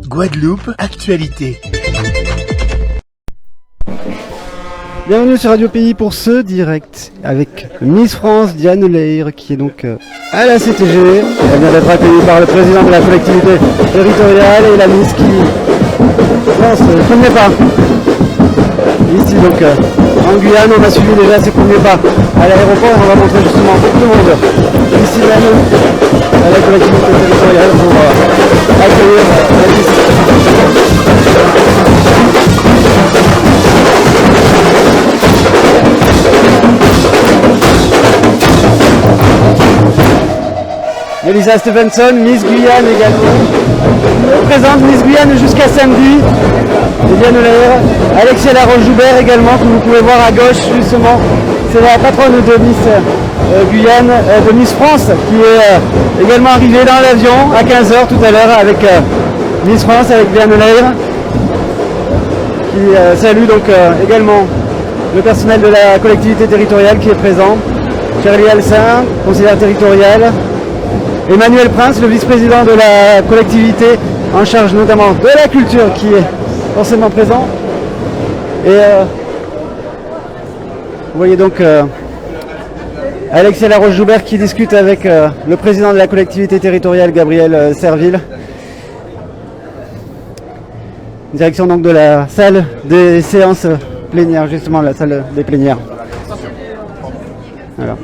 Guadeloupe, actualité. Bienvenue sur Radio Pays pour ce direct avec Miss France Diane Leir qui est donc à la CTG. Elle vient d'être accueillie par le président de la collectivité territoriale et la Miss qui lance le premier pas. Ici donc en Guyane, on a suivi déjà ses premiers pas à l'aéroport. On va montrer justement tout le monde ici même à la collectivité territoriale pour accueillir la Miss. Elisa Stevenson, Miss Guyane également. Présente Miss Guyane jusqu'à samedi. Diane Leir. Alexia Laroche-Joubert également, que vous pouvez voir à gauche justement. C'est la patronne de Miss Guyane, de Miss France, qui est également arrivée dans l'avion à 15h tout à l'heure avec Miss France, avec Diane Leir. Qui salue donc également le personnel de la collectivité territoriale qui est présent. Charlie Alcin, conseillère territoriale. Emmanuel Prince, le vice-président de la collectivité en charge notamment de la culture qui est forcément présent. Et vous voyez donc Alexia Laroche-Joubert qui discute avec le président de la collectivité territoriale Gabriel Serville. Direction donc de la salle des séances plénières, justement la salle des plénières. Voilà.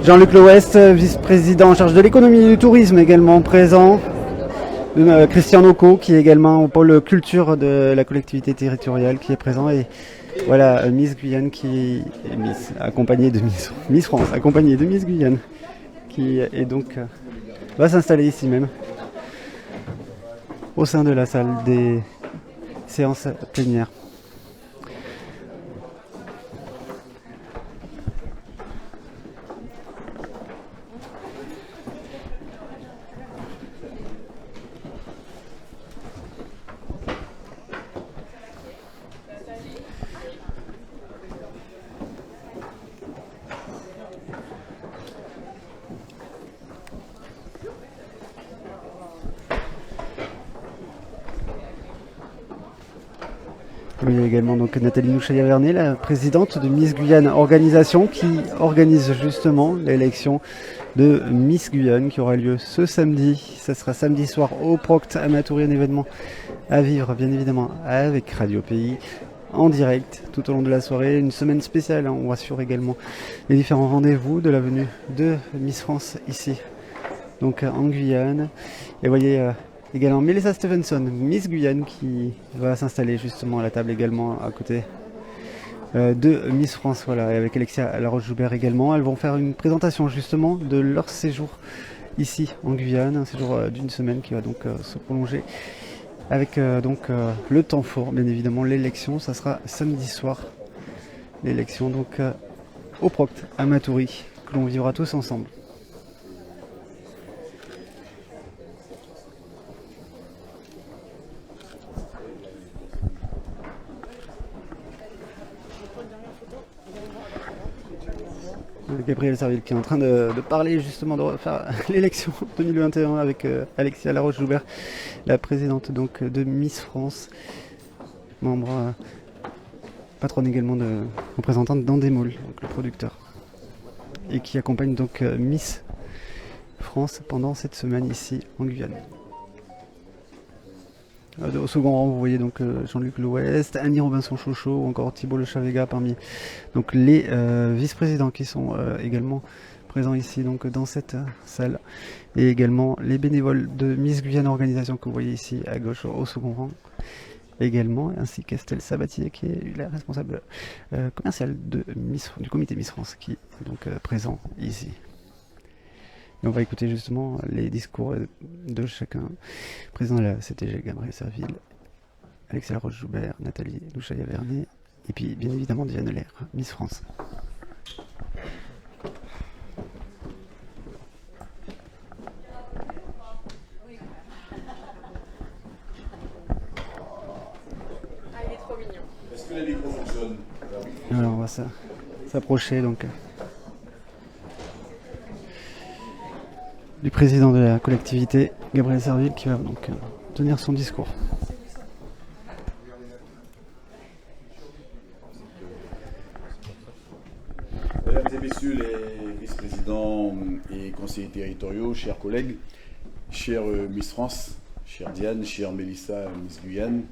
Jean-Luc Louest, vice-président en charge de l'économie et du tourisme également présent. Christian Nocco qui est également au pôle culture de la collectivité territoriale qui est présent. Et voilà Miss Guyane qui est Miss, accompagnée de Miss France, accompagnée de Miss Guyane qui est donc va s'installer ici même au sein de la salle des séances plénières. Il y a également donc Nathalie Nouchaya-Vernet, la présidente de Miss Guyane Organisation, qui organise justement l'élection de Miss Guyane qui aura lieu ce samedi. Ça sera samedi soir au Proct à Matoury, un événement à vivre bien évidemment avec Radio Pays en direct tout au long de la soirée. Une semaine spéciale, on rassure également les différents rendez-vous de la venue de Miss France ici, donc en Guyane. Et vous voyez également Melissa Stevenson, Miss Guyane, qui va s'installer justement à la table également à côté de Miss France, voilà, et avec Alexia Laroche-Joubert également. Elles vont faire une présentation justement de leur séjour ici en Guyane, un séjour d'une semaine qui va donc se prolonger avec le temps fort, bien évidemment l'élection. Ça sera samedi soir, l'élection donc au Proct à Matoury, que l'on vivra tous ensemble. Gabriel Serville qui est en train de parler justement de refaire l'élection 2021 avec Alexia Laroche-Joubert, la présidente donc de Miss France, membre patronne également de représentante d'Endemol, donc le producteur, et qui accompagne donc Miss France pendant cette semaine ici en Guyane. Au second rang, vous voyez donc Jean-Luc Louest, Annie Robinson-Chouchot ou encore Thibault Le Chavega parmi donc les vice-présidents qui sont également présents ici donc dans cette salle, et également les bénévoles de Miss Guyane Organisation que vous voyez ici à gauche au second rang également, ainsi qu'Estelle Sabatier qui est la responsable commerciale du comité Miss France qui est donc présent ici. Et on va écouter justement les discours de chacun. Président de la CTG, Gabriel Serville, Alexia Laroche-Joubert, Nathalie Nouchaya-Vernet, et puis bien évidemment Diane Leir, Miss France. Ah, il est trop mignon. Est-ce que les micros fonctionnent? Alors on va s'approcher donc du président de la collectivité, Gabriel Serville, qui va donc tenir son discours. Mesdames et messieurs les vice-présidents et conseillers territoriaux, chers collègues, chère Miss France, chère Diane, chère Mélissa, Miss Guyane,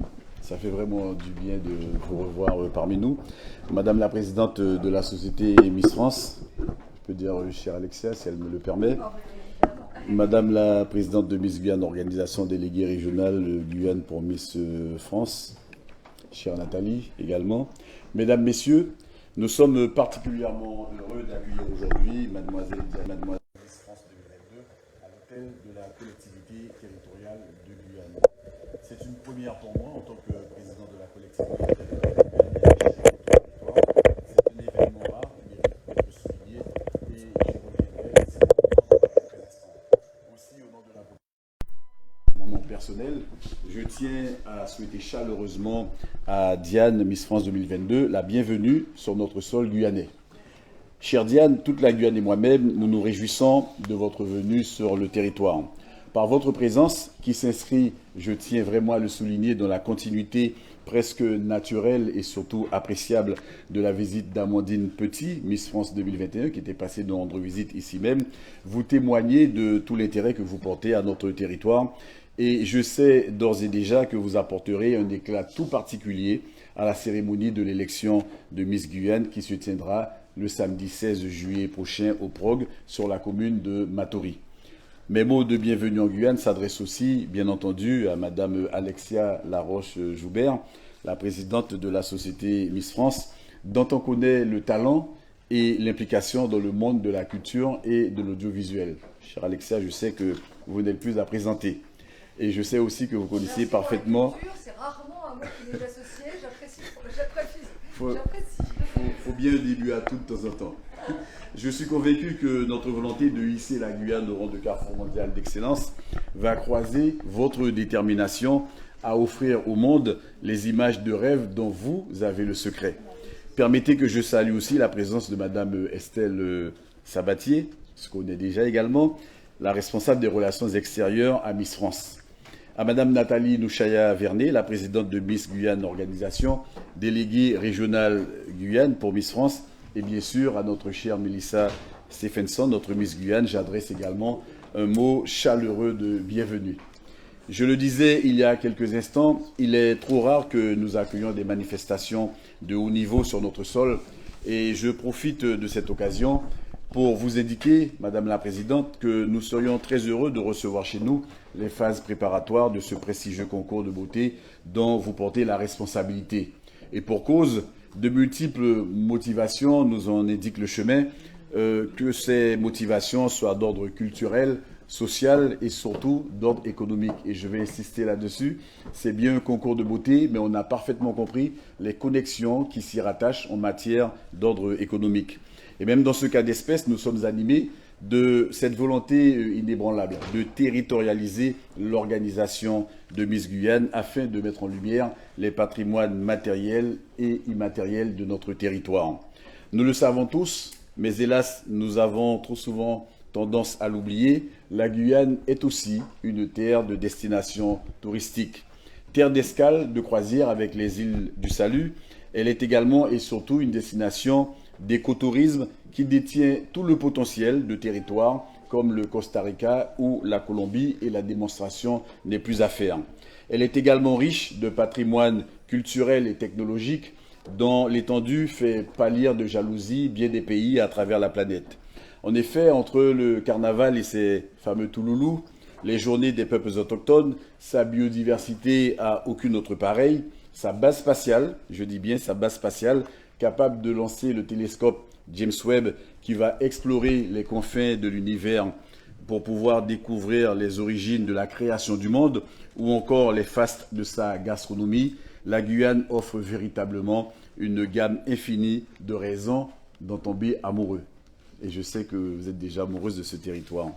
ça fait vraiment du bien de vous revoir parmi nous. Madame la présidente de la société Miss France, je peux dire chère Alexia si elle me le permet. Madame la présidente de Miss Guyane, organisation déléguée régionale Guyane pour Miss France, chère Nathalie également. Mesdames, Messieurs, nous sommes particulièrement heureux d'accueillir aujourd'hui Mademoiselle Miss France 2022 à l'hôtel de la collectivité territoriale de Guyane. C'est une première pour moi en tant que président de la collectivité territoriale de Guyane. C'est un événement rare qui mérite d'être souligné et j'y reviendrai dans quelques instants. Aussi, au nom de mon nom personnel, je tiens à souhaiter chaleureusement à Diane, Miss France 2022, la bienvenue sur notre sol guyanais. Chère Diane, toute la Guyane et moi-même, nous nous réjouissons de votre venue sur le territoire. Par votre présence, qui s'inscrit, je tiens vraiment à le souligner, dans la continuité presque naturelle et surtout appréciable de la visite d'Amandine Petit, Miss France 2021, qui était passée dans notre visite ici même, vous témoignez de tout l'intérêt que vous portez à notre territoire. Et je sais d'ores et déjà que vous apporterez un éclat tout particulier à la cérémonie de l'élection de Miss Guyane qui se tiendra le samedi 16 juillet prochain au Prog sur la commune de Matoury. Mes mots de bienvenue en Guyane s'adressent aussi, bien entendu, à Madame Alexia Laroche-Joubert, la présidente de la société Miss France, dont on connaît le talent et l'implication dans le monde de la culture et de l'audiovisuel. Chère Alexia, je sais que vous n'êtes plus à présenter. Et je sais aussi que vous connaissez parfaitement... C'est rarement un mot qui est associé, j'apprécie. Faut bien un début à tout de temps en temps. Je suis convaincu que notre volonté de hisser la Guyane au rang de carrefour mondial d'excellence va croiser votre détermination à offrir au monde les images de rêve dont vous avez le secret. Permettez que je salue aussi la présence de Madame Estelle Sabatier, ce qu'on connaît déjà également, la responsable des relations extérieures à Miss France. À Madame Nathalie Nouchaya-Vernet, la présidente de Miss Guyane Organisation, déléguée régionale Guyane pour Miss France, et bien sûr à notre chère Mélissa Stephenson, notre Miss Guyane, j'adresse également un mot chaleureux de bienvenue. Je le disais il y a quelques instants, il est trop rare que nous accueillions des manifestations de haut niveau sur notre sol, et je profite de cette occasion pour vous indiquer, Madame la Présidente, que nous serions très heureux de recevoir chez nous les phases préparatoires de ce prestigieux concours de beauté dont vous portez la responsabilité. Et pour cause, de multiples motivations nous en indiquent le chemin, que ces motivations soient d'ordre culturel, social et surtout d'ordre économique. Et je vais insister là-dessus. C'est bien un concours de beauté, mais on a parfaitement compris les connexions qui s'y rattachent en matière d'ordre économique. Et même dans ce cas d'espèce, nous sommes animés de cette volonté inébranlable de territorialiser l'organisation de Miss Guyane afin de mettre en lumière les patrimoines matériels et immatériels de notre territoire. Nous le savons tous, mais hélas, nous avons trop souvent tendance à l'oublier, la Guyane est aussi une terre de destination touristique. Terre d'escale, de croisière avec les îles du Salut, elle est également et surtout une destination d'écotourisme qui détient tout le potentiel de territoires comme le Costa Rica ou la Colombie et la démonstration n'est plus à faire. Elle est également riche de patrimoine culturel et technologique dont l'étendue fait pâlir de jalousie bien des pays à travers la planète. En effet, entre le carnaval et ses fameux touloulous, les journées des peuples autochtones, sa biodiversité à aucune autre pareille, sa base spatiale, je dis bien sa base spatiale, capable de lancer le télescope James Webb qui va explorer les confins de l'univers pour pouvoir découvrir les origines de la création du monde ou encore les fastes de sa gastronomie, la Guyane offre véritablement une gamme infinie de raisons d'en tomber amoureux. Et je sais que vous êtes déjà amoureuse de ce territoire.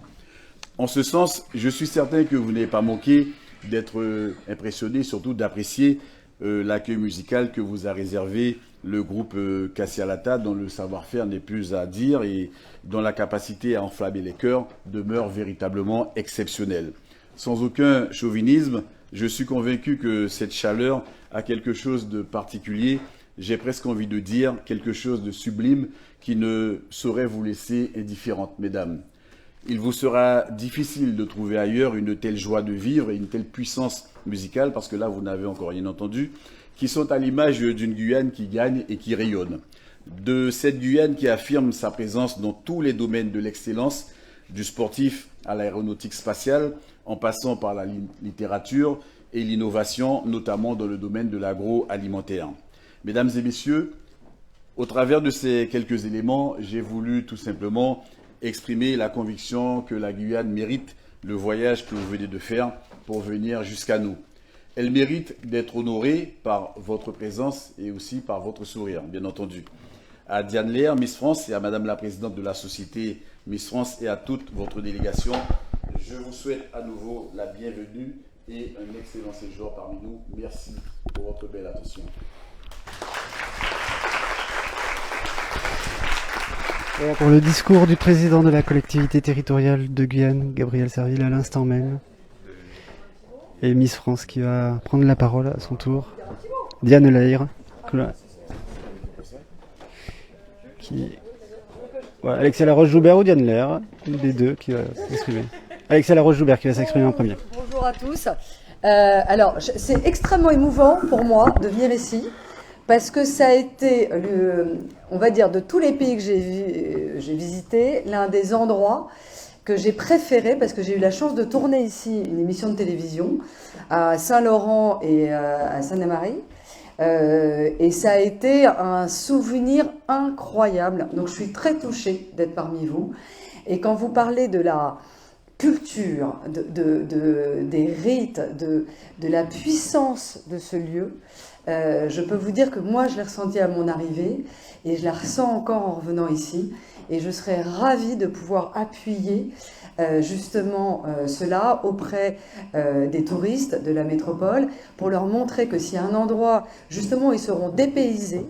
En ce sens, je suis certain que vous n'avez pas manqué d'être impressionné, surtout d'apprécier l'accueil musical que vous a réservé le groupe Cassialata, dont le savoir-faire n'est plus à dire et dont la capacité à enflammer les cœurs demeure véritablement exceptionnelle. Sans aucun chauvinisme, je suis convaincu que cette chaleur a quelque chose de particulier, j'ai presque envie de dire quelque chose de sublime qui ne saurait vous laisser indifférente, mesdames. Il vous sera difficile de trouver ailleurs une telle joie de vivre et une telle puissance musicale, parce que là, vous n'avez encore rien entendu, qui sont à l'image d'une Guyane qui gagne et qui rayonne. De cette Guyane qui affirme sa présence dans tous les domaines de l'excellence, du sportif à l'aéronautique spatiale, en passant par la littérature et l'innovation, notamment dans le domaine de l'agroalimentaire. Mesdames et messieurs, au travers de ces quelques éléments, j'ai voulu tout simplement exprimer la conviction que la Guyane mérite le voyage que vous venez de faire pour venir jusqu'à nous. Elle mérite d'être honorée par votre présence et aussi par votre sourire, bien entendu. À Diane Lair, Miss France, et à Madame la Présidente de la Société Miss France et à toute votre délégation, je vous souhaite à nouveau la bienvenue et un excellent séjour parmi nous. Merci pour votre belle attention. Voilà pour le discours du président de la collectivité territoriale de Guyane, Gabriel Serville, à l'instant même. Et Miss France qui va prendre la parole à son tour. Diane Lair. Voilà, Alexia Laroche-Joubert ou Diane Lair, une des deux qui va s'exprimer. Alexia Laroche-Joubert qui va s'exprimer en premier. Bonjour à tous. Alors, c'est extrêmement émouvant pour moi de venir ici, parce que ça a été, on va dire, de tous les pays que j'ai visités, l'un des endroits que j'ai préféré, parce que j'ai eu la chance de tourner ici une émission de télévision à Saint-Laurent et à Sainte-Marie. Et ça a été un souvenir incroyable. Donc je suis très touchée d'être parmi vous. Et quand vous parlez de la culture, des rites, de la puissance de ce lieu, je peux vous dire que moi je l'ai ressenti à mon arrivée et je la ressens encore en revenant ici. Et je serais ravie de pouvoir appuyer justement cela auprès des touristes de la métropole pour leur montrer que s'il y a un endroit justement où ils seront dépaysés,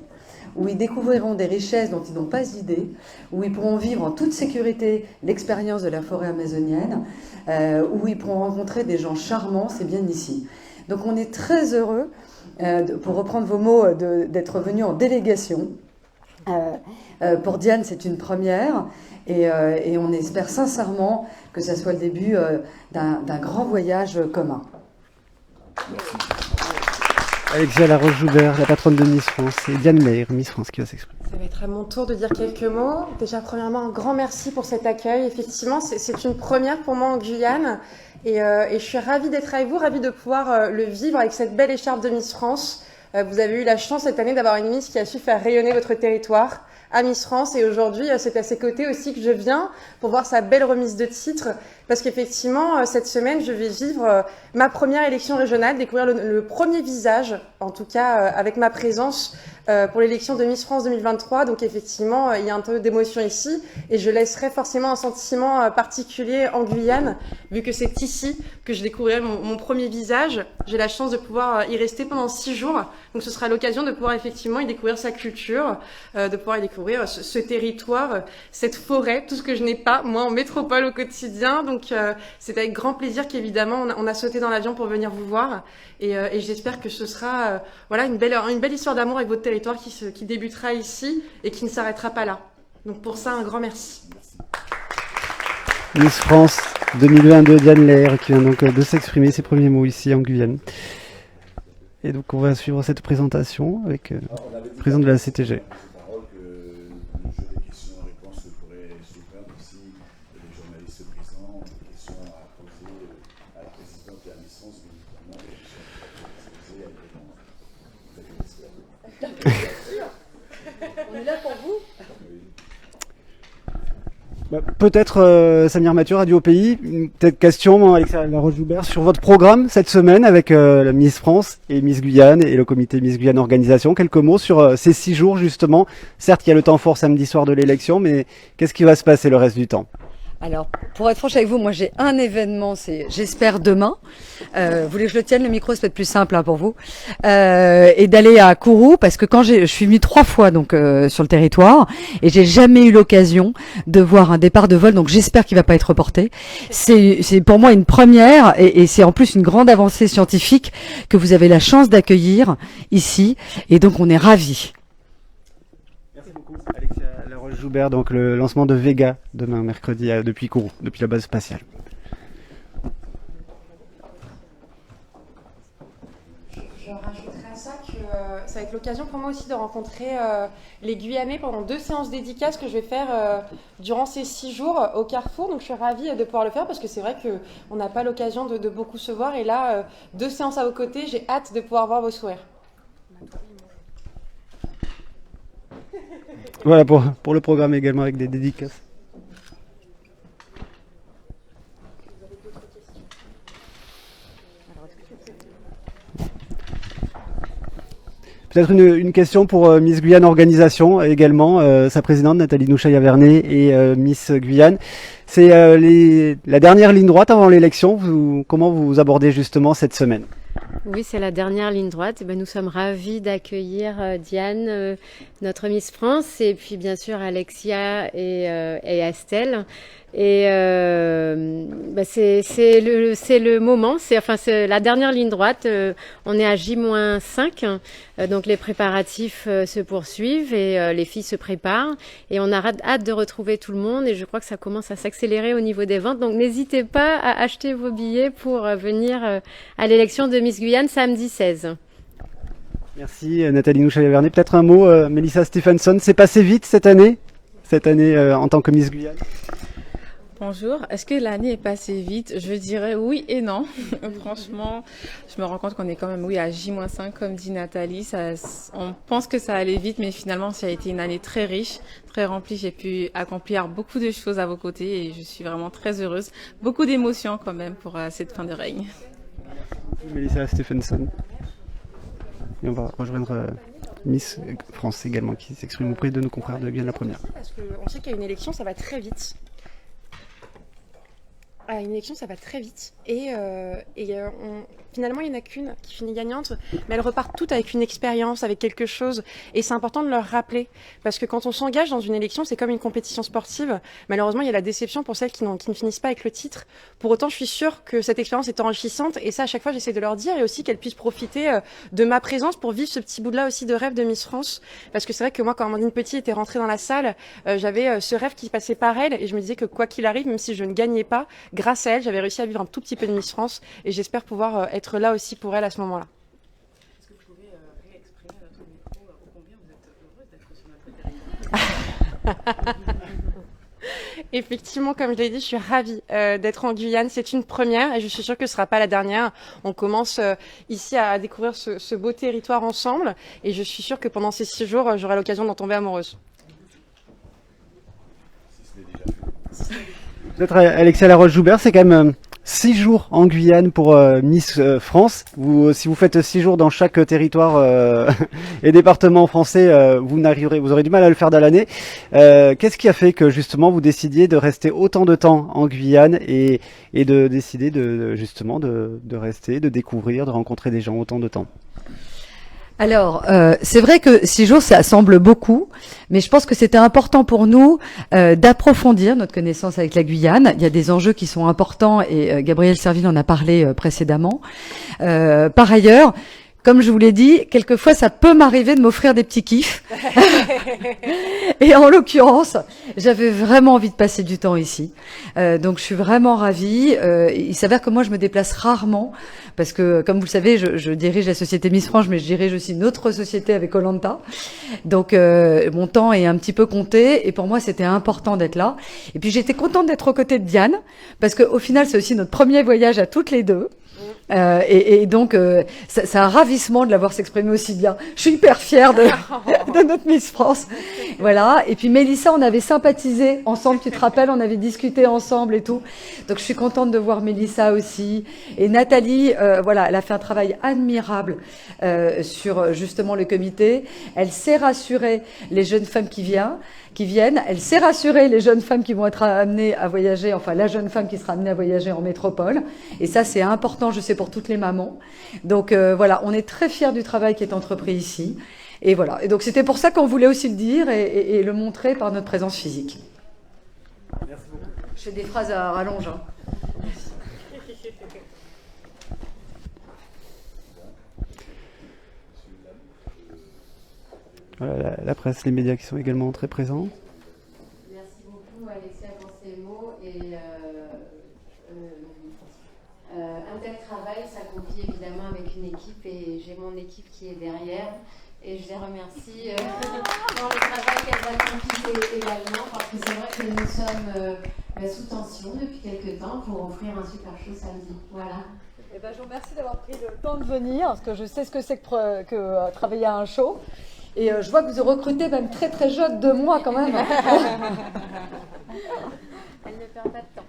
où ils découvriront des richesses dont ils n'ont pas idée, où ils pourront vivre en toute sécurité l'expérience de la forêt amazonienne, où ils pourront rencontrer des gens charmants, c'est bien ici. Donc on est très heureux, pour reprendre vos mots, d'être venus en délégation. Pour Diane, c'est une première et on espère sincèrement que ça soit le début d'un grand voyage commun. Alexia Laroche-Joubert, la patronne de Miss France, et Diane Lair, Miss France, qui va s'exprimer. Ça va être à mon tour de dire quelques mots. Déjà, premièrement, un grand merci pour cet accueil. Effectivement, c'est une première pour moi en Guyane. Et je suis ravie d'être avec vous, ravie de pouvoir le vivre avec cette belle écharpe de Miss France. Vous avez eu la chance cette année d'avoir une Miss qui a su faire rayonner votre territoire à Miss France. Et aujourd'hui, c'est à ses côtés aussi que je viens pour voir sa belle remise de titre. Parce qu'effectivement, cette semaine, je vais vivre ma première élection régionale, découvrir le premier visage, en tout cas avec ma présence pour l'élection de Miss France 2023. Donc effectivement, il y a un peu d'émotion ici et je laisserai forcément un sentiment particulier en Guyane, vu que c'est ici que je découvrirai mon premier visage. J'ai la chance de pouvoir y rester pendant 6 jours. Donc ce sera l'occasion de pouvoir effectivement y découvrir sa culture, de pouvoir y découvrir ce territoire, cette forêt, tout ce que je n'ai pas, moi, en métropole au quotidien. Donc c'est avec grand plaisir qu'évidemment on a sauté dans l'avion pour venir vous voir et j'espère que ce sera voilà une belle histoire d'amour avec votre territoire qui débutera ici et qui ne s'arrêtera pas là. Donc pour ça, un grand merci. Miss France 2022, Diane Lair, qui vient donc de s'exprimer ses premiers mots ici en Guyane. Et donc on va suivre cette présentation avec le président de la CTG. On est là pour vous. Peut-être Samir Mathieu, Radio Pays, peut-être question, Alexia Laroche-Joubert, sur votre programme cette semaine avec la Miss France et Miss Guyane et le comité Miss Guyane Organisation. Quelques mots sur ces 6 jours justement. Certes, il y a le temps fort samedi soir de l'élection, mais qu'est-ce qui va se passer le reste du temps ? Alors, pour être franche avec vous, moi j'ai un événement, c'est j'espère demain. Vous voulez que je le tienne, le micro, c'est peut-être plus simple pour vous. Et d'aller à Kourou, parce que quand je suis venue 3 fois donc sur le territoire, et j'ai jamais eu l'occasion de voir un départ de vol, donc j'espère qu'il va pas être reporté. C'est pour moi une première, et c'est en plus une grande avancée scientifique que vous avez la chance d'accueillir ici, et donc on est ravis. Merci beaucoup, Alexia Laroche-Joubert, donc le lancement de Vega demain mercredi depuis Kourou, depuis la base spatiale. Je rajouterais à ça que ça va être l'occasion pour moi aussi de rencontrer les Guyanais pendant 2 séances dédicaces que je vais faire durant ces 6 jours au Carrefour. Donc je suis ravie de pouvoir le faire parce que c'est vrai qu'on n'a pas l'occasion de beaucoup se voir. Et là, 2 séances à vos côtés, j'ai hâte de pouvoir voir vos sourires. Voilà pour le programme également avec des dédicaces. Peut-être une question pour Miss Guyane Organisation également, sa présidente Nathalie Nouchaïa-Vernet et Miss Guyane. C'est la dernière ligne droite avant l'élection. Comment vous abordez justement cette semaine ? Oui, c'est la dernière ligne droite. Nous sommes ravis d'accueillir Diane, notre Miss France, et puis bien sûr Alexia et Estelle. Et c'est le moment, c'est la dernière ligne droite. On est à J-5, donc les préparatifs se poursuivent et les filles se préparent. Et on a hâte de retrouver tout le monde. Et je crois que ça commence à s'accélérer au niveau des ventes. Donc n'hésitez pas à acheter vos billets pour venir à l'élection de Miss Guyane samedi 16. Merci Nathalie Nouchaïa-Vernet. Peut-être un mot, Melissa Stephenson. C'est passé vite cette année en tant que Miss Guyane. Bonjour, est-ce que l'année est passée vite? Je dirais oui et non. Franchement, je me rends compte qu'on est quand même à J-5 comme dit Nathalie. On pense que ça allait vite, mais finalement ça a été une année très riche, très remplie. J'ai pu accomplir beaucoup de choses à vos côtés et je suis vraiment très heureuse. Beaucoup d'émotions quand même pour cette fin de règne. Melissa Stephenson. Et on va rejoindre Miss France également qui s'exprime auprès de nos confrères de Guyane la Première. Parce qu'on sait qu'à une élection, ça va très vite. À une élection, ça va très vite. Finalement, il n'y en a qu'une qui finit gagnante, mais elles repartent toutes avec une expérience, avec quelque chose. Et c'est important de leur rappeler. Parce que quand on s'engage dans une élection, c'est comme une compétition sportive. Malheureusement, il y a la déception pour celles qui ne finissent pas avec le titre. Pour autant, je suis sûre que cette expérience est enrichissante. Et ça, à chaque fois, j'essaie de leur dire. Et aussi qu'elles puissent profiter de ma présence pour vivre ce petit bout-là aussi de rêve de Miss France. Parce que c'est vrai que moi, quand Amandine Petit était rentrée dans la salle, j'avais ce rêve qui passait par elle. Et je me disais que quoi qu'il arrive, même si je ne gagnais pas, grâce à elle, j'avais réussi à vivre un tout petit peu de Miss France et j'espère pouvoir être là aussi pour elle à ce moment-là. Est-ce que vous pouvez réexprimer à notre micro combien vous êtes heureuse d'être sur notre territoire? Effectivement, comme je l'ai dit, je suis ravie d'être en Guyane. C'est une première et je suis sûre que ce ne sera pas la dernière. On commence ici à découvrir ce beau territoire ensemble et je suis sûre que pendant ces 6 jours, j'aurai l'occasion d'en tomber amoureuse. Peut-être Alexia Laroche-Joubert, c'est quand même 6 jours en Guyane pour Miss France. Si vous faites 6 jours dans chaque territoire et département français, vous aurez du mal à le faire dans l'année. Qu'est-ce qui a fait que justement vous décidiez de rester autant de temps en Guyane et de décider de rester, de découvrir, de rencontrer des gens autant de temps? Alors, c'est vrai que 6 jours, ça semble beaucoup, mais je pense que c'était important pour nous d'approfondir notre connaissance avec la Guyane. Il y a des enjeux qui sont importants et Gabriel Serville en a parlé précédemment. Par ailleurs, comme je vous l'ai dit, quelquefois ça peut m'arriver de m'offrir des petits kiffs. Et en l'occurrence, j'avais vraiment envie de passer du temps ici. Donc je suis vraiment ravie. Il s'avère que moi je me déplace rarement parce que, comme vous le savez, je dirige la société Miss France, mais je dirige aussi une autre société avec Koh-Lanta. Donc mon temps est un petit peu compté et pour moi c'était important d'être là. Et puis j'étais contente d'être aux côtés de Diane parce qu'au final c'est aussi notre premier voyage à toutes les deux. Et donc, c'est un ravissement de l'avoir s'exprimer aussi bien. Je suis hyper fière de notre Miss France. Voilà. Et puis Mélissa, on avait sympathisé ensemble, tu te rappelles, on avait discuté ensemble et tout. Donc je suis contente de voir Mélissa aussi. Et Nathalie, voilà, elle a fait un travail admirable sur justement le comité. Elle sait rassurer les jeunes femmes qui viennent. qui viennent. Elle sait rassurer les jeunes femmes qui vont être amenées à voyager, enfin la jeune femme qui sera amenée à voyager en métropole. Et ça, c'est important, je sais, pour toutes les mamans. Donc voilà, on est très fiers du travail qui est entrepris ici. Et voilà. Et donc c'était pour ça qu'on voulait aussi le dire et le montrer par notre présence physique. Merci beaucoup. Je fais des phrases à rallonge. Hein. Voilà, la presse, les médias qui sont également très présents. Merci beaucoup Alexia pour ces mots et un tel travail s'accomplit évidemment avec une équipe et j'ai mon équipe qui est derrière et je les remercie pour le travail qu'elles accomplissent également parce que c'est vrai que nous sommes sous tension depuis quelques temps pour offrir un super show samedi. Voilà. Eh ben, je vous remercie d'avoir pris le temps de venir parce que je sais ce que c'est que travailler à un show. Et je vois que vous recrutez même très très jeune, 2 mois quand même. Elle ne perd pas de temps.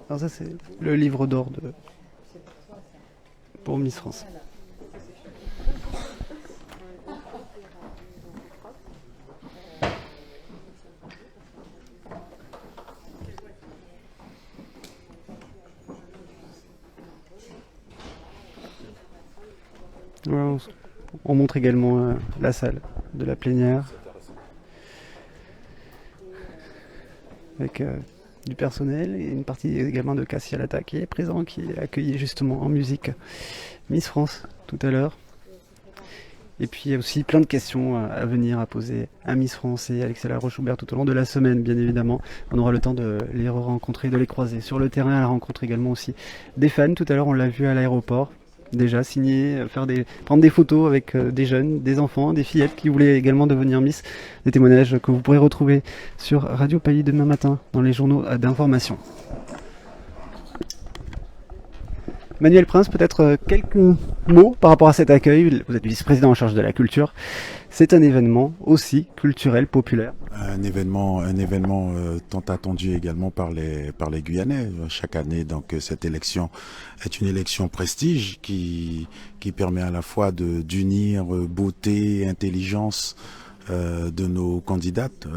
Alors ça c'est le livre d'or pour Miss France. Voilà, on montre également la salle de la plénière avec du personnel et une partie également de Cassia Lata qui est présent, qui est accueilli justement en musique Miss France tout à l'heure. Et puis il y a aussi plein de questions à venir à poser à Miss France et Alexia Laroche-Joubert tout au long de la semaine, bien évidemment. On aura le temps de les rencontrer, de les croiser sur le terrain, à la rencontre également aussi des fans. Tout à l'heure on l'a vu à l'aéroport. Déjà signer, prendre des photos avec des jeunes, des enfants, des fillettes qui voulaient également devenir Miss. Des témoignages que vous pourrez retrouver sur Radio Pays demain matin dans les journaux d'information. Manuel Prince, peut-être quelques mots par rapport à cet accueil. Vous êtes vice-président en charge de la culture. C'est un événement aussi culturel, populaire. Un événement tant attendu également par les Guyanais chaque année. Donc cette élection est une élection prestige qui permet à la fois d'unir beauté, intelligence de nos candidates.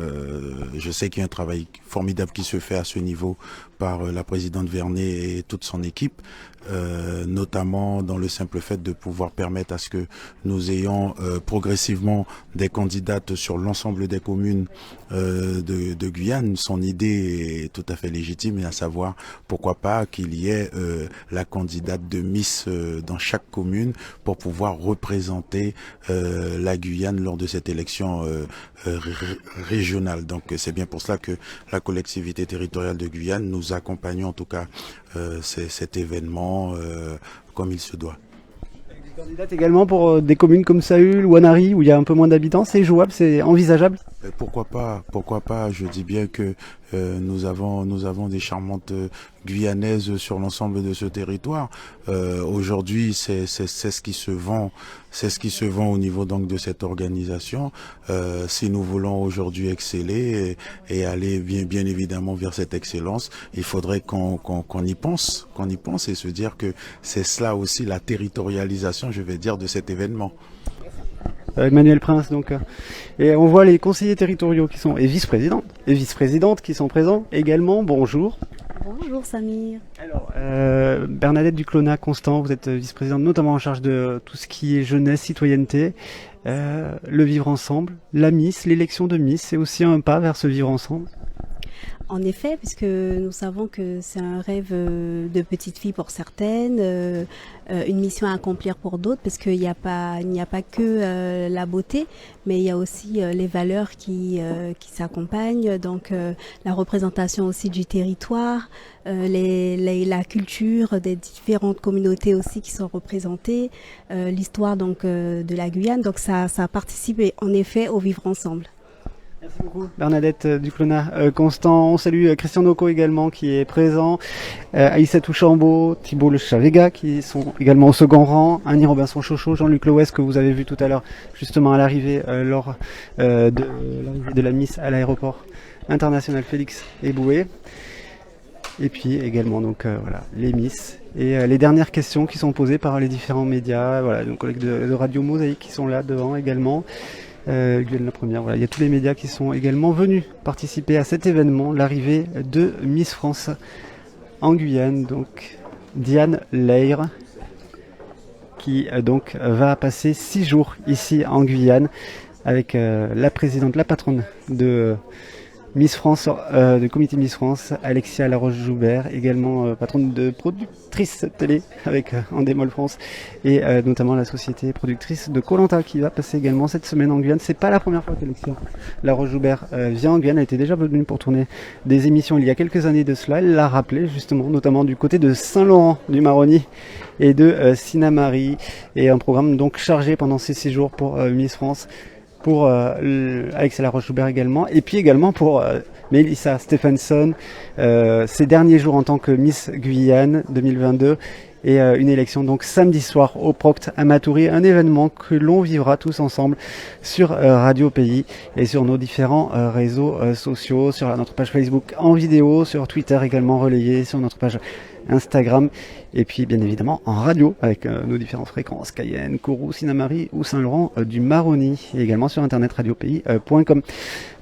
Je sais qu'il y a un travail formidable qui se fait à ce niveau par la présidente Vernet et toute son équipe, notamment dans le simple fait de pouvoir permettre à ce que nous ayons progressivement des candidates sur l'ensemble des communes de Guyane. Son idée est tout à fait légitime, et à savoir pourquoi pas qu'il y ait la candidate de Miss dans chaque commune pour pouvoir représenter la Guyane lors de cette élection régionale. Donc c'est bien pour cela que la collectivité territoriale de Guyane nous accompagne en tout cas cet événement comme il se doit. Des candidates également pour des communes comme Saül ou Anari où il y a un peu moins d'habitants, c'est jouable, c'est envisageable? Pourquoi pas, je dis bien que nous avons des charmantes Guyanaises sur l'ensemble de ce territoire. Aujourd'hui, c'est ce qui se vend, au niveau donc de cette organisation. Si nous voulons aujourd'hui exceller et aller bien évidemment vers cette excellence, il faudrait qu'on y pense et se dire que c'est cela aussi la territorialisation, je vais dire, de cet événement. Manuel Prince, donc, et on voit les conseillers territoriaux qui sont, et vice-présidentes qui sont présents également. Bonjour. Bonjour Samir. Alors, Bernadette Duclona-Constant, vous êtes vice-présidente notamment en charge de tout ce qui est jeunesse, citoyenneté, le vivre ensemble, la Miss, l'élection de Miss, c'est aussi un pas vers ce vivre ensemble. En effet, puisque nous savons que c'est un rêve de petite fille pour certaines, une mission à accomplir pour d'autres, parce qu'il n'y a pas que la beauté, mais il y a aussi les valeurs qui s'accompagnent, donc la représentation aussi du territoire, la culture des différentes communautés aussi qui sont représentées, l'histoire donc de la Guyane, donc ça participe en effet au vivre ensemble. Merci beaucoup Bernadette Duclona-Constant. On salue Christian Noko également qui est présent, Aïssatou Chambaud, Thibault Le Chavega qui sont également au second rang, Annie Robinson-Chocho, Jean-Luc Loès que vous avez vu tout à l'heure justement à l'arrivée lors de l'arrivée de la Miss à l'aéroport international Félix Eboué. Et puis également donc voilà, les Miss et les dernières questions qui sont posées par les différents médias, voilà, nos collègues de Radio Mosaïque qui sont là devant également. Guyane la première, voilà, il y a tous les médias qui sont également venus participer à cet événement, l'arrivée de Miss France en Guyane, donc Diane Leyre, qui donc va passer 6 jours ici en Guyane avec la présidente, la patronne de Miss France, du comité Miss France, Alexia Laroche-Joubert, également patronne de productrice télé avec Endemol France et notamment la société productrice de Koh-Lanta qui va passer également cette semaine en Guyane. C'est pas la première fois qu'Alexia Laroche-Joubert vient en Guyane, elle était déjà venue pour tourner des émissions il y a quelques années de cela, elle l'a rappelé justement, notamment du côté de Saint-Laurent du Maroni et de Sinamari, et un programme donc chargé pendant ces 6 jours pour Miss France, pour Alexia Laroche-Joubert également, et puis également pour Melissa Stephenson, ses derniers jours en tant que Miss Guyane 2022, et une élection donc samedi soir au Proct à Matoury, un événement que l'on vivra tous ensemble sur Radio Pays et sur nos différents réseaux sociaux, sur notre page Facebook en vidéo, sur Twitter également relayé, sur notre page Instagram, et puis bien évidemment en radio avec nos différentes fréquences, Cayenne, Kourou, Sinamari ou Saint-Laurent du Maroni, et également sur internet radiopays.com.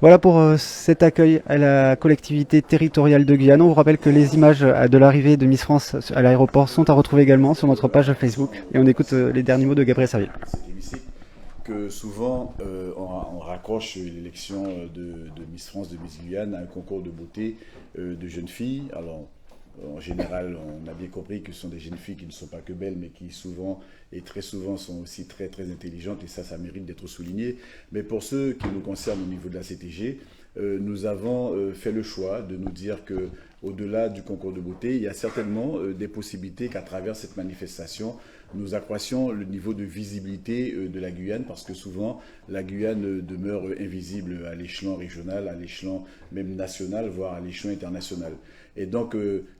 Voilà pour cet accueil à la collectivité territoriale de Guyane. On vous rappelle que les images de l'arrivée de Miss France à l'aéroport sont à retrouver également sur notre page Facebook, et on écoute les derniers mots de Gabriel Serville. Que souvent on raccroche l'élection de Miss France, de Miss Guyane à un concours de beauté de jeunes filles. Alors en général, on a bien compris que ce sont des jeunes filles qui ne sont pas que belles, mais qui souvent et très souvent sont aussi très très intelligentes, et ça mérite d'être souligné. Mais pour ceux qui nous concernent au niveau de la CTG, nous avons fait le choix de nous dire que au-delà du concours de beauté, il y a certainement des possibilités qu'à travers cette manifestation, nous accroissions le niveau de visibilité de la Guyane, parce que souvent la Guyane demeure invisible à l'échelon régional, à l'échelon même national, voire à l'échelon international. Et donc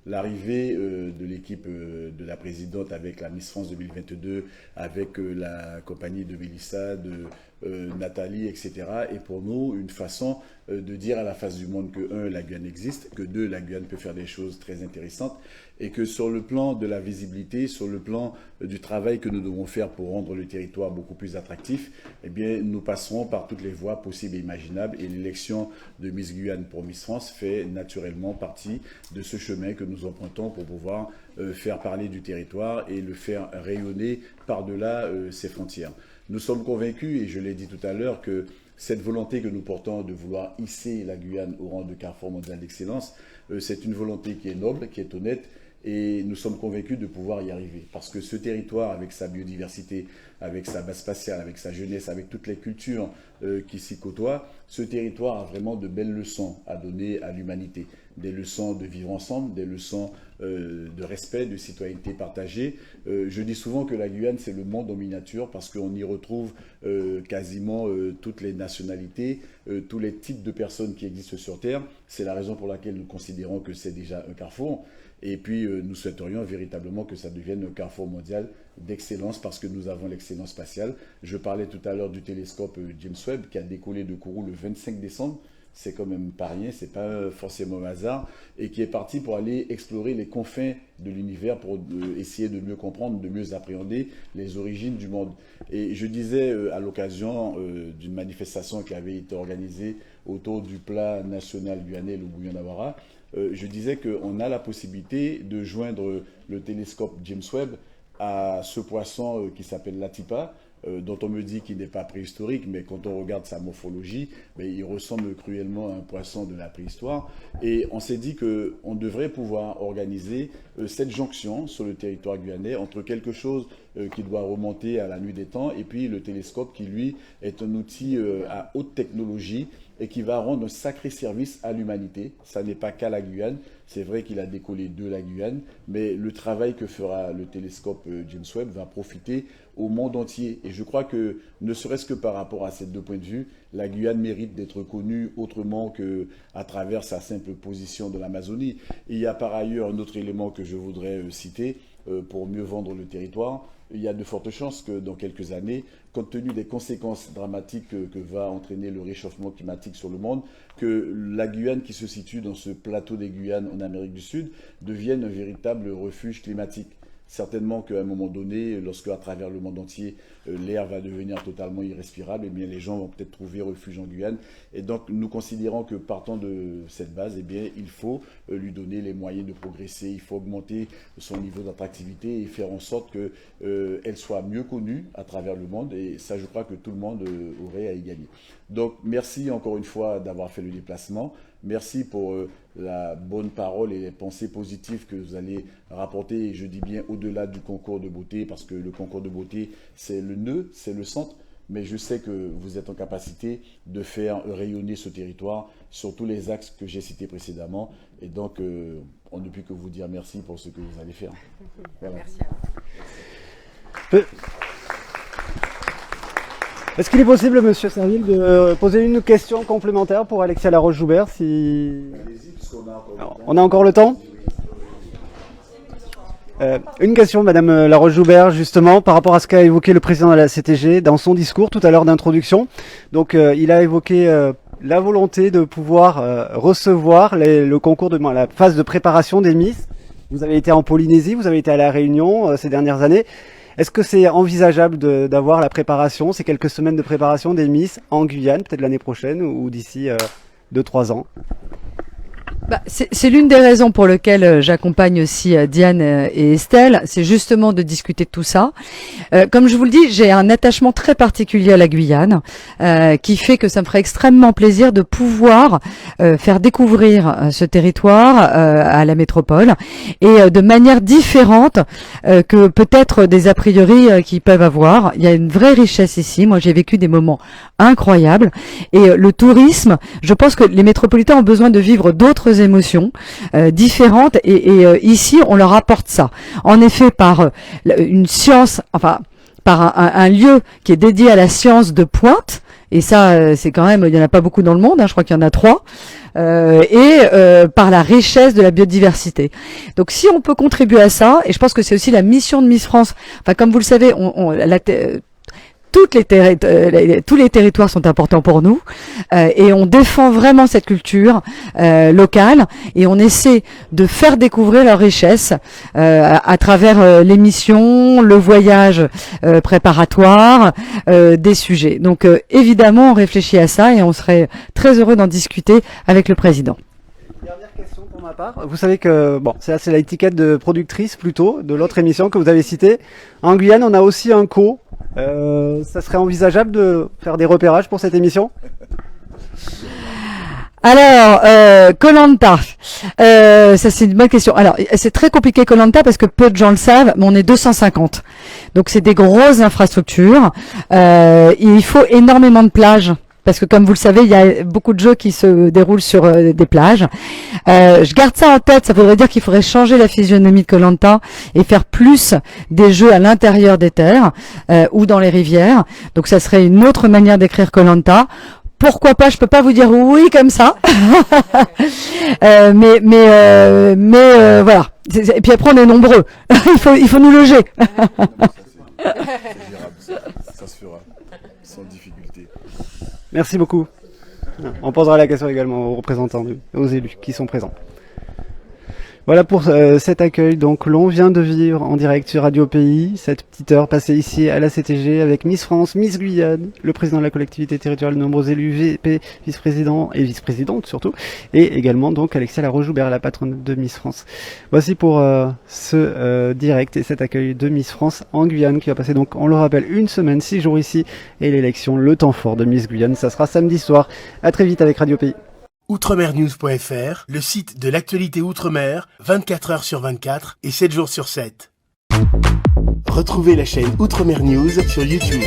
l'arrivée de l'équipe de la présidente avec la Miss France 2022, avec la compagnie de Melissa, de Nathalie, etc., est pour nous une façon de dire à la face du monde que, 1, la Guyane existe, que 2, la Guyane peut faire des choses très intéressantes, et que sur le plan de la visibilité, sur le plan du travail que nous devons faire pour rendre le territoire beaucoup plus attractif, eh bien, nous passerons par toutes les voies possibles et imaginables, et l'élection de Miss Guyane pour Miss France fait naturellement partie de ce chemin que nous empruntons pour pouvoir faire parler du territoire et le faire rayonner par-delà ses frontières. Nous sommes convaincus, et je l'ai dit tout à l'heure, que cette volonté que nous portons de vouloir hisser la Guyane au rang de carrefour mondial d'excellence, c'est une volonté qui est noble, qui est honnête, et nous sommes convaincus de pouvoir y arriver. Parce que ce territoire, avec sa biodiversité, avec sa base spatiale, avec sa jeunesse, avec toutes les cultures qui s'y côtoient, ce territoire a vraiment de belles leçons à donner à l'humanité. Des leçons de vivre ensemble, des leçons de respect, de citoyenneté partagée. Je dis souvent que la Guyane, c'est le monde en miniature, parce qu'on y retrouve quasiment toutes les nationalités, tous les types de personnes qui existent sur Terre. C'est la raison pour laquelle nous considérons que c'est déjà un carrefour. Et puis, nous souhaiterions véritablement que ça devienne un carrefour mondial d'excellence, parce que nous avons l'excellence spatiale. Je parlais tout à l'heure du télescope James Webb qui a décollé de Kourou le 25 décembre. C'est quand même pas rien, c'est pas forcément un hasard, et qui est parti pour aller explorer les confins de l'univers pour essayer de mieux comprendre, de mieux appréhender les origines du monde. Et je disais à l'occasion d'une manifestation qui avait été organisée autour du plat national guyanais, le bouillon d'Awara, je disais qu'on a la possibilité de joindre le télescope James Webb à ce poisson qui s'appelle l'Atipa, dont on me dit qu'il n'est pas préhistorique, mais quand on regarde sa morphologie, il ressemble cruellement à un poisson de la préhistoire. Et on s'est dit qu'on devrait pouvoir organiser cette jonction sur le territoire guyanais entre quelque chose qui doit remonter à la nuit des temps, et puis le télescope qui, lui, est un outil à haute technologie et qui va rendre un sacré service à l'humanité. Ça n'est pas qu'à la Guyane. C'est vrai qu'il a décollé de la Guyane, mais le travail que fera le télescope James Webb va profiter au monde entier. Et je crois que, ne serait-ce que par rapport à ces deux points de vue, la Guyane mérite d'être connue autrement qu'à travers sa simple position de l'Amazonie. Il y a par ailleurs un autre élément que je voudrais citer. pour mieux vendre le territoire. Il y a de fortes chances que dans quelques années, compte tenu des conséquences dramatiques que va entraîner le réchauffement climatique sur le monde, que la Guyane qui se situe dans ce plateau des Guyanes en Amérique du Sud devienne un véritable refuge climatique. Certainement qu'à un moment donné, lorsque à travers le monde entier, l'air va devenir totalement irrespirable, eh bien, les gens vont peut-être trouver refuge en Guyane. Et donc, nous considérons que partant de cette base, eh bien, il faut lui donner les moyens de progresser, il faut augmenter son niveau d'attractivité et faire en sorte qu'elle soit mieux connue à travers le monde. Et ça, je crois que tout le monde aurait à y gagner. Donc, merci encore une fois d'avoir fait le déplacement. Merci pour la bonne parole et les pensées positives que vous allez rapporter, et je dis bien au-delà du concours de beauté, parce que le concours de beauté, c'est le nœud, c'est le centre, mais je sais que vous êtes en capacité de faire rayonner ce territoire sur tous les axes que j'ai cités précédemment, et donc on ne peut que vous dire merci pour ce que vous allez faire. Voilà. Merci à vous. Est-ce qu'il est possible, Monsieur Serville, de poser une question complémentaire pour Alexia Laroche-Joubert si... Allez-y, puisqu'on a encore le temps. On a encore le temps ? Une question, Madame Laroche-Joubert, justement, par rapport à ce qu'a évoqué le président de la CTG dans son discours tout à l'heure d'introduction. Donc, il a évoqué la volonté de pouvoir recevoir le concours de la phase de préparation des Miss. Vous avez été en Polynésie, vous avez été à La Réunion ces dernières années. Est-ce que c'est envisageable d'avoir la préparation, ces quelques semaines de préparation des Miss en Guyane, peut-être l'année prochaine ou d'ici 2-3 ans ? C'est l'une des raisons pour lesquelles j'accompagne aussi Diane et Estelle, c'est justement de discuter de tout ça. Comme je vous le dis, j'ai un attachement très particulier à la Guyane, qui fait que ça me ferait extrêmement plaisir de pouvoir faire découvrir ce territoire à la métropole, et de manière différente que peut-être des a priori qu'ils peuvent avoir. Il y a une vraie richesse ici. Moi, j'ai vécu des moments incroyables, et le tourisme, je pense que les métropolitains ont besoin de vivre d'autres émotions différentes, et ici on leur apporte ça. En effet, par une science, enfin par un lieu qui est dédié à la science de pointe, et ça c'est quand même, il y en a pas beaucoup dans le monde, hein, je crois qu'il y en a 3, et par la richesse de la biodiversité. Donc si on peut contribuer à ça, et je pense que c'est aussi la mission de Miss France, enfin comme vous le savez, tous les territoires sont importants pour nous, et on défend vraiment cette culture locale, et on essaie de faire découvrir leur richesse à travers l'émission, le voyage préparatoire, des sujets. Donc évidemment on réfléchit à ça, et on serait très heureux d'en discuter avec le président. Dernière question pour ma part. Vous savez que, c'est l'étiquette de productrice plutôt, de l'autre émission que vous avez citée. En Guyane, on a aussi un co. Ça serait envisageable de faire des repérages pour cette émission ? Alors, Koh-Lanta, ça c'est une bonne question. Alors, c'est très compliqué Koh-Lanta parce que peu de gens le savent, mais on est 250. Donc c'est des grosses infrastructures. Il faut énormément de plages. Parce que comme vous le savez, il y a beaucoup de jeux qui se déroulent sur des plages. Je garde ça en tête, ça voudrait dire qu'il faudrait changer la physionomie de Koh-Lanta et faire plus des jeux à l'intérieur des terres ou dans les rivières. Donc ça serait une autre manière d'écrire Koh-Lanta. Pourquoi pas, je peux pas vous dire oui comme ça. Mais voilà. Et puis après on est nombreux. il faut nous loger. Ça se fera sans difficulté. Merci beaucoup. On posera la question également aux représentants, aux élus qui sont présents. Voilà pour cet accueil donc l'on vient de vivre en direct sur Radio Pays, cette petite heure passée ici à la CTG avec Miss France, Miss Guyane, le président de la collectivité territoriale, de nombreux élus, VP, vice-président et vice-présidente surtout, et également donc Alexia Laroche-Joubert, la patronne de Miss France. Voici pour ce direct et cet accueil de Miss France en Guyane qui va passer donc, on le rappelle, 1 semaine, 6 jours ici, et l'élection, le temps fort de Miss Guyane, ça sera samedi soir. À très vite avec Radio Pays. Outremernews.fr, le site de l'actualité Outre-mer, 24 heures sur 24 et 7 jours sur 7. Retrouvez la chaîne Outremer News sur YouTube.